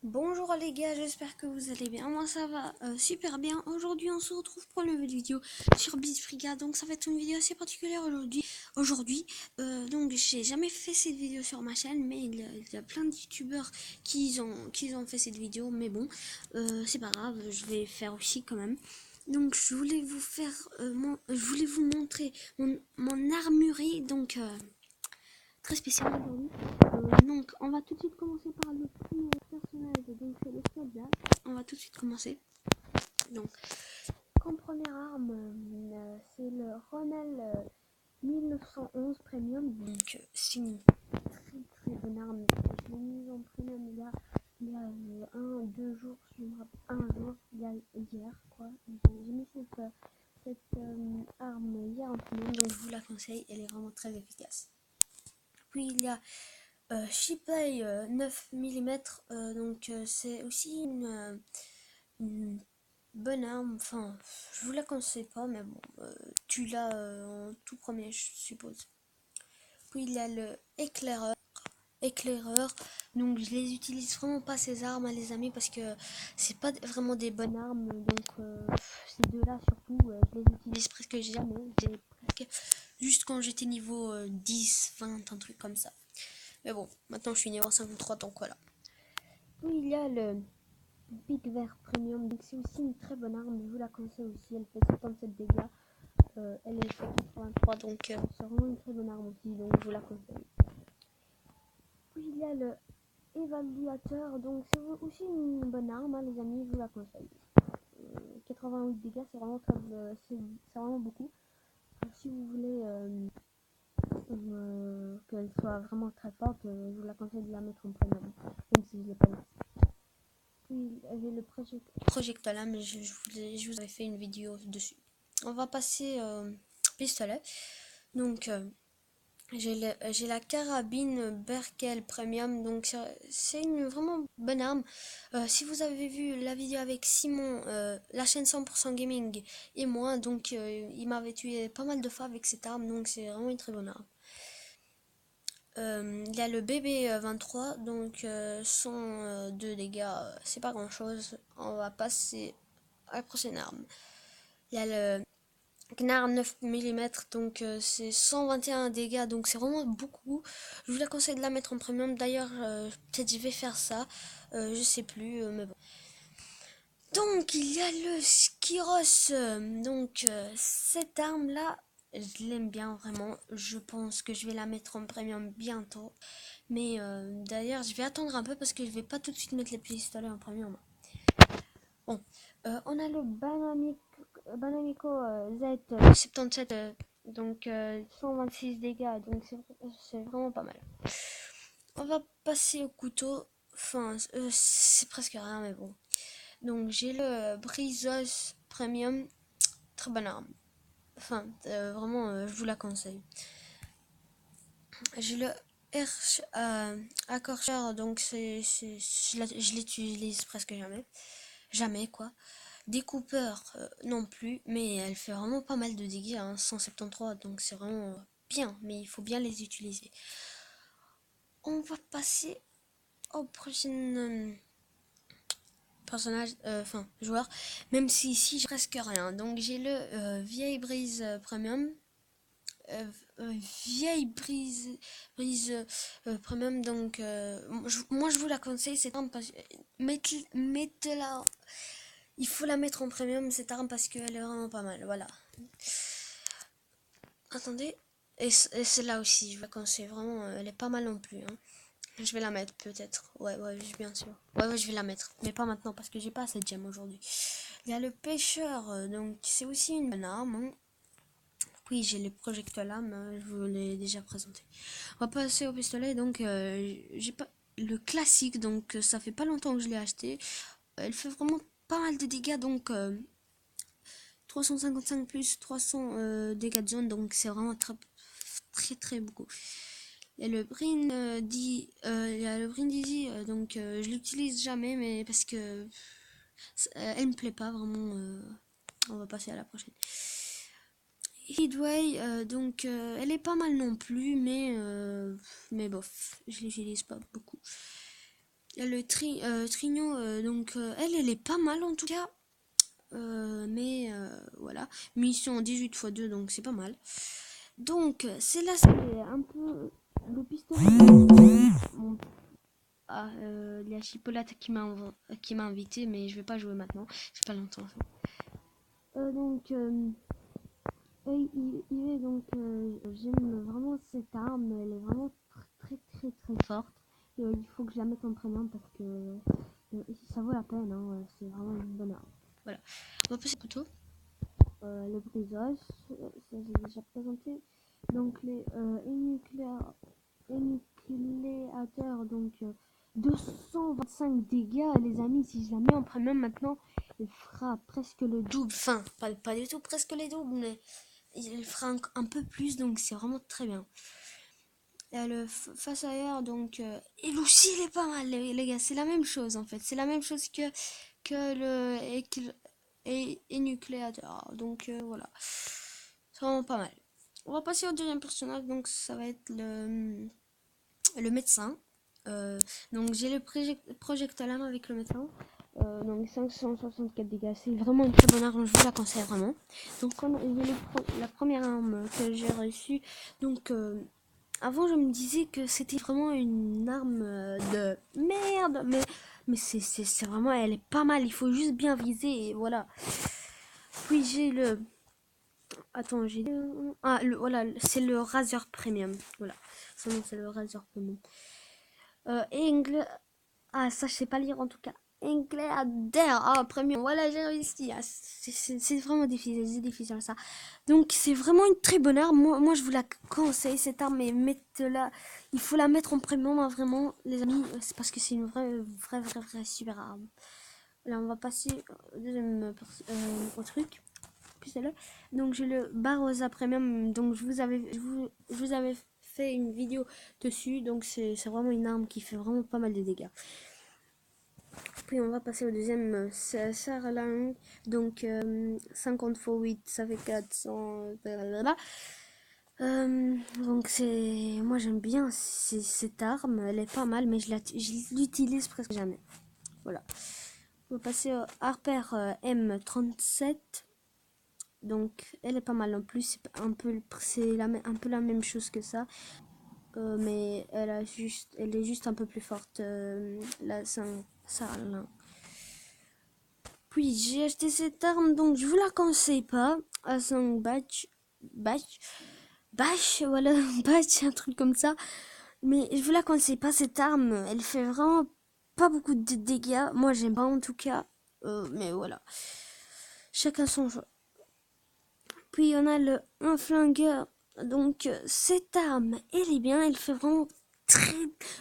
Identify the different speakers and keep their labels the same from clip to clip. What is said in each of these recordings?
Speaker 1: Bonjour les gars, j'espère que vous allez bien. Moi ça va super bien. Aujourd'hui on se retrouve pour une nouvelle vidéo sur Blitzbrigade. Donc ça va être une vidéo assez particulière donc j'ai jamais fait cette vidéo sur ma chaîne, mais il y a plein de youtubeurs qui ont fait cette vidéo. Mais bon, c'est pas grave, je vais faire aussi quand même. Donc je voulais vous faire, je voulais vous montrer mon armurerie. Très spécial aujourd'hui. Donc, on va tout de suite commencer par le premier personnage. Donc, c'est le soldat. On va tout de suite commencer. Donc, comme première arme, c'est le Ronel 1911 Premium. Donc, c'est une très bonne arme. Je l'ai mise en premium il y a deux jours. Je me rappelle, un jour, hier, quoi. J'ai mis cette arme hier en premium. Donc, je vous la conseille. Elle est vraiment très efficace. Puis, il y a Shipley 9 mm, c'est aussi une bonne arme. Enfin, je vous la conseille pas, mais bon, tu l'as en tout premier, je suppose. Puis il y a le éclaireur. Donc je les utilise vraiment pas ces armes, hein, les amis, parce que c'est pas vraiment des bonnes armes. Donc ces deux-là surtout, je les utilise presque jamais. Juste quand j'étais niveau 10, 20, un truc comme ça. Mais bon, maintenant je suis niveau 53, donc voilà. Puis il y a le Big Vert Premium, donc c'est aussi une très bonne arme, je vous la conseille aussi, elle fait 77 dégâts, elle est fait 83, donc c'est vraiment une très bonne arme aussi, donc je vous la conseille. Puis il y a le Évaluateur, donc c'est aussi une bonne arme, hein, les amis, je vous la conseille. 88 dégâts, c'est vraiment, c'est vraiment beaucoup. Alors, si vous voulez qu'elle soit vraiment très forte, je vous la conseille de la mettre en premium, même si je l'ai pas mis. Puis j'ai le projectile, mais je vous avais fait une vidéo dessus. On va passer pistolet. Donc j'ai la carabine Berkel Premium, donc c'est une vraiment bonne arme. Si vous avez vu la vidéo avec Simon, la chaîne 100% Gaming et moi, donc il m'avait tué pas mal de fois avec cette arme, donc c'est vraiment une très bonne arme. Il y a le BB23, donc 102 dégâts, c'est pas grand chose. On va passer à la prochaine arme. Il y a le Gnar 9 mm, donc c'est 121 dégâts, donc c'est vraiment beaucoup. Je vous la conseille de la mettre en premium. D'ailleurs, peut-être je vais faire ça, je sais plus, mais bon. Donc il y a le Skiros, donc cette arme là, je l'aime bien vraiment. Je pense que je vais la mettre en premium bientôt. Mais d'ailleurs, je vais attendre un peu parce que je vais pas tout de suite mettre les pistolets en premium. Bon, on a le Banamico Z77, donc 126 dégâts, donc c'est vraiment pas mal. On va passer au couteau. Enfin, c'est presque rien, mais bon. Donc j'ai le Brizos Premium, très bonne arme. Enfin, vraiment, je vous la conseille. J'ai le Hersch Accorcher, donc je l'utilise presque jamais. Jamais, quoi. Découpeur, non plus, mais elle fait vraiment pas mal de dégâts, hein, 173, donc c'est vraiment bien, mais il faut bien les utiliser. On va passer au prochain personnage, joueur, même si ici j'ai presque rien. Donc j'ai le Vieille Brise Premium. euh, Vieille brise premium, donc moi je vous la conseille cette arme parce que mettez-la, il faut la mettre en premium cette arme parce qu'elle est vraiment pas mal, voilà. Attendez, et celle-là aussi je vous la conseille vraiment, elle est pas mal non plus, hein. Je vais la mettre peut-être, ouais bien sûr, ouais je vais la mettre, mais pas maintenant parce que j'ai pas assez de gemmes aujourd'hui. Il y a le pêcheur, donc c'est aussi une bonne arme, hein. Oui, j'ai les projectiles lames, je vous l'ai déjà présenté. On va passer au pistolet, donc j'ai pas le classique, donc ça fait pas longtemps que je l'ai acheté. Elle fait vraiment pas mal de dégâts, donc 355 plus 300 dégâts de zone, donc c'est vraiment très beaucoup. Il y a le il y a le Brindisi, donc je l'utilise jamais, mais parce que elle me plaît pas vraiment. On va passer à la prochaine. Headway, donc elle est pas mal non plus, mais bof, je l'utilise pas beaucoup. Il y a le Trigno, donc elle est pas mal en tout cas. Mais voilà, mission 18 x 2, donc c'est pas mal. Donc c'est là, c'est un peu le pistolet. Bon, il y a Chipolate qui m'a invité, mais je vais pas jouer maintenant, j'ai pas longtemps. Donc il est donc j'aime vraiment cette arme, elle est vraiment très forte. Il faut que je la mette en premium parce que ça vaut la peine, hein, c'est vraiment une bonne arme. Voilà, on va passer au couteau. Le brisage, ça j'ai déjà présenté. Donc les énucléateurs, donc 225 dégâts, les amis. Si je la mets en premium maintenant, il fera presque le double. Enfin, pas du tout presque les doubles, mais il fera un peu plus, donc c'est vraiment très bien. Il y a le face ailleurs, donc il aussi il est pas mal, les gars. C'est la même chose en fait, c'est la même chose que le énucléateur. Donc voilà, c'est vraiment pas mal. On va passer au deuxième personnage, donc ça va être le médecin. Donc j'ai le projectile arm avec le médecin. Donc 564 dégâts, c'est vraiment une très bonne arme, je vous la conseille vraiment. Donc j'ai la première arme que j'ai reçue. Donc avant je me disais que c'était vraiment une arme de merde, mais c'est vraiment, elle est pas mal, il faut juste bien viser et voilà. Puis j'ai le... Attends, j'ai... Ah, voilà, c'est le Razor Premium. Voilà, son nom c'est le Razor Premium. Ah, ça je sais pas lire en tout cas. Engleader, Premium. Voilà, j'ai réussi. Ah, c'est vraiment difficile, c'est difficile ça. Donc c'est vraiment une très bonne arme. Moi je vous la conseille cette arme, mais mettez-la. Il faut la mettre en premium, hein, vraiment, les amis. C'est parce que c'est une vraie super arme. Là, on va passer au deuxième au truc. Donc j'ai le Barbosa Premium, donc je vous avais fait une vidéo dessus, donc c'est vraiment une arme qui fait vraiment pas mal de dégâts. Puis on va passer au deuxième, Sarlang, donc 50 x 8 ça fait 400, blablabla. Donc moi j'aime bien cette arme, elle est pas mal, mais je l'utilise presque jamais. Voilà, on va passer au Harper M37. Donc elle est pas mal en plus, c'est un peu la même chose que ça, mais elle est juste un peu plus forte, ça là. Puis j'ai acheté cette arme, donc je vous la conseille pas. À 5 batch, voilà, batch, un truc comme ça. Mais je vous la conseille pas cette arme, elle fait vraiment pas beaucoup de dégâts. Moi j'aime pas en tout cas, mais voilà, chacun son choix. Puis on a un flingueur. Donc cette arme, elle est bien, elle fait vraiment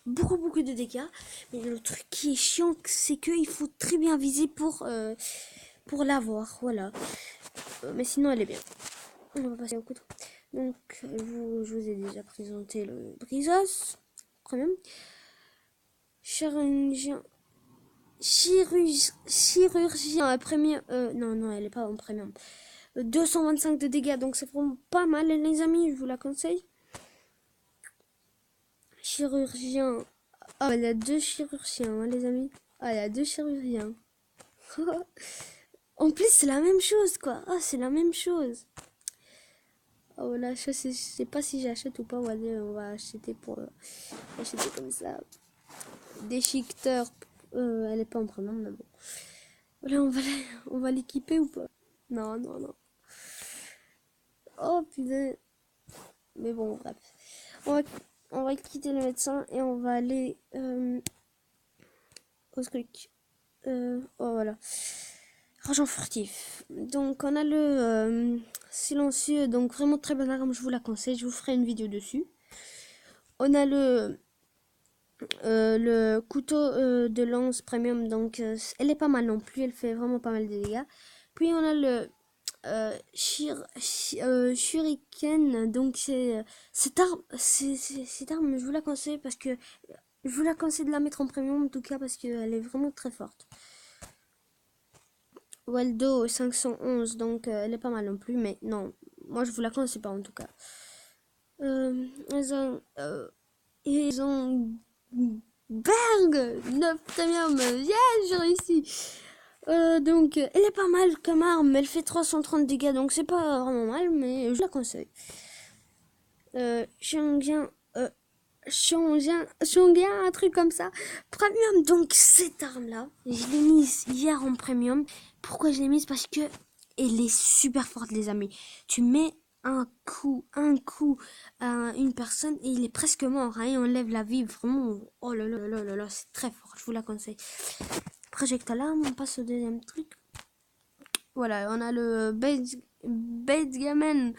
Speaker 1: beaucoup de dégâts. Mais le truc qui est chiant, c'est qu'il faut très bien viser pour l'avoir. Voilà. Mais sinon, elle est bien. On va passer au couteau. Donc je vous ai déjà présenté le Brizos. Premium. Chirurgien premium. Non, elle est pas en premium. 225 de dégâts, donc c'est vraiment pas mal les amis, je vous la conseille. Chirurgien. Ah, il y a deux chirurgiens, hein, les amis. Ah, il y a deux chirurgiens. En plus, c'est la même chose, quoi. Ah, c'est la même chose. Oh, voilà, je sais pas si j'achète ou pas. On va acheter acheter comme ça. Déchiqueteur. Elle est pas en premium, mais bon. Voilà, on va l'équiper ou pas? Non. Oh, putain. Mais bon, bref. On va quitter le médecin et on va aller au truc. Oh, voilà. Argent furtif. Donc, on a le silencieux. Donc, vraiment très bonne arme. Je vous la conseille. Je vous ferai une vidéo dessus. On a le couteau de lance premium. Donc, elle est pas mal non plus. Elle fait vraiment pas mal de dégâts. Puis, on a le shuriken. Donc, cette arme, je vous la conseille parce que je vous la conseille de la mettre en premium en tout cas parce qu'elle est vraiment très forte. Waldo 511, donc elle est pas mal non plus, mais non, moi je vous la conseille pas en tout cas. Ils ont Berg 9 premium. Yeah, j'ai réussi. Donc, elle est pas mal comme arme. Elle fait 330 dégâts, donc c'est pas vraiment mal, mais je la conseille. Xiangjin, un truc comme ça. Premium, donc cette arme-là, je l'ai mise hier en premium. Pourquoi je l'ai mise? Parce que elle est super forte, les amis. Tu mets un coup à une personne et il est presque mort, hein, et on enlève la vie. Vraiment, oh là là là là là, c'est très fort, je vous la conseille. Projectile arme, on passe au deuxième truc. Voilà, on a le Gamen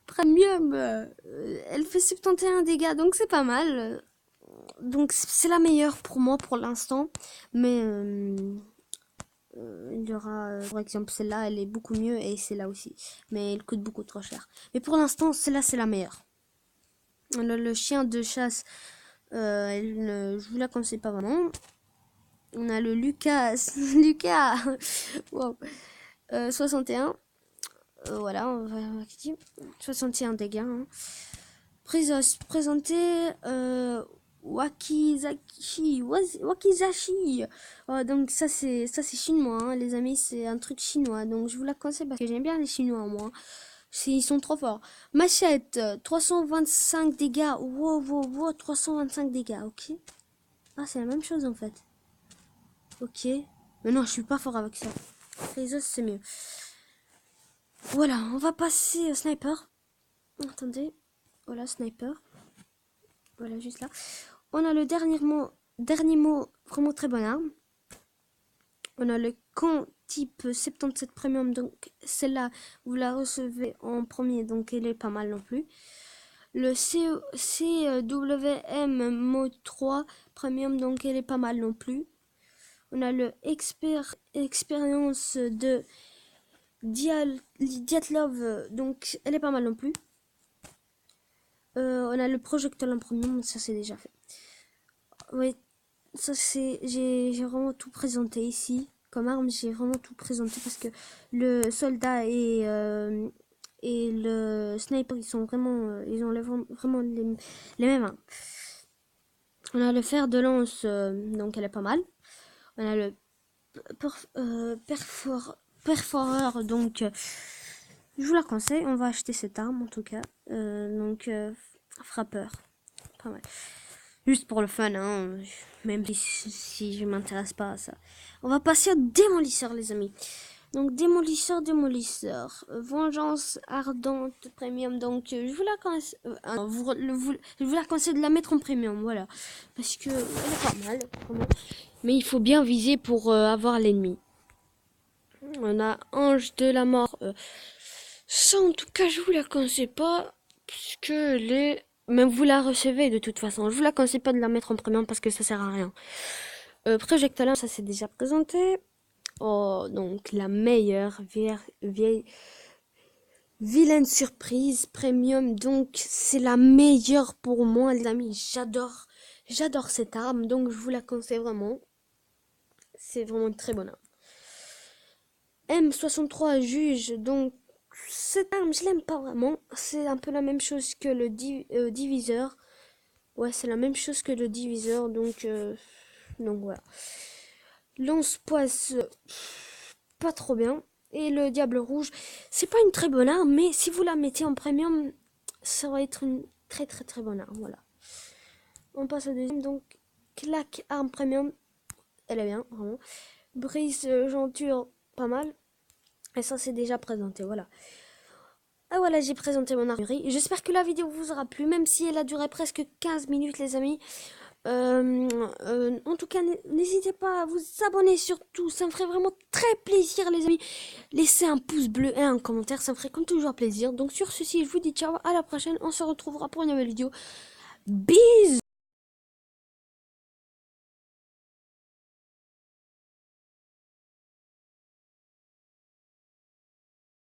Speaker 1: Premium. Elle fait 71 dégâts, donc c'est pas mal. Donc c'est la meilleure pour moi pour l'instant. Mais il y aura, par exemple, celle-là, elle est beaucoup mieux et celle-là aussi. Mais elle coûte beaucoup trop cher. Mais pour l'instant, celle-là, c'est la meilleure. Le chien de chasse, je vous la conseille pas vraiment. On a le Lucas, wow. 61. Voilà, on va 61 dégâts. Hein. Présenté Wakizashi. Donc ça c'est chinois, hein, les amis, c'est un truc chinois. Donc je vous la conseille parce que j'aime bien les chinois, moi. Ils sont trop forts. Machette, 325 dégâts. Wow, 325 dégâts, ok. Ah, c'est la même chose en fait. Ok. Mais non, je suis pas fort avec ça. Les os, c'est mieux. Voilà, on va passer au sniper. Attendez. Voilà, sniper. Voilà, juste là. On a le dernier mot, vraiment très bonne arme. On a le con type 77 premium, donc celle-là, vous la recevez en premier, donc elle est pas mal non plus. Le CWM mode 3 premium, donc elle est pas mal non plus. On a le expérience de Dyatlov, donc elle est pas mal non plus. On a le projectile en premium, ça c'est déjà fait. Oui, ça c'est, j'ai vraiment tout présenté ici. Comme arme, j'ai vraiment tout présenté parce que le soldat et le sniper, ils sont vraiment, ils ont vraiment les mêmes armes. On a le fer de lance, donc elle est pas mal. On a le perforeur, donc je vous la conseille. On va acheter cette arme en tout cas. Donc frappeur, pas mal. Juste pour le fun, hein, même si je m'intéresse pas à ça. On va passer au démolisseur, les amis. Donc démolisseur, vengeance ardente premium. Donc je vous la conseille, je vous la conseille de la mettre en premium, voilà, parce que elle est pas mal, vraiment. Mais il faut bien viser pour avoir l'ennemi. On a ange de la mort. Ça, en tout cas, je vous la conseille pas, puisque les même vous la recevez de toute façon. Je vous la conseille pas de la mettre en premium parce que ça sert à rien. Projectile, ça c'est déjà présenté. Oh, donc la meilleure vieille vilaine surprise premium. Donc c'est la meilleure pour moi, les amis. J'adore cette arme. Donc je vous la conseille vraiment. C'est vraiment une très bonne arme. M63 juge. Donc cette arme, je l'aime pas vraiment. C'est un peu la même chose que le diviseur. Ouais, c'est la même chose que le diviseur. Donc voilà. Lance-poisse, pas trop bien. Et le diable rouge, c'est pas une très bonne arme, mais si vous la mettez en premium, ça va être une très bonne arme. Voilà. On passe au deuxième. Donc, claque arme premium, elle est bien, vraiment. Brise Genture, pas mal. Et ça, c'est déjà présenté, voilà. Ah voilà, j'ai présenté mon armurerie. J'espère que la vidéo vous aura plu, même si elle a duré presque 15 minutes, les amis. En tout cas, n'hésitez pas à vous abonner surtout, ça me ferait vraiment très plaisir, les amis. Laissez un pouce bleu et un commentaire, ça me ferait comme toujours plaisir. Donc sur ceci, je vous dis ciao, à la prochaine, on se retrouvera pour une nouvelle vidéo. Bisous.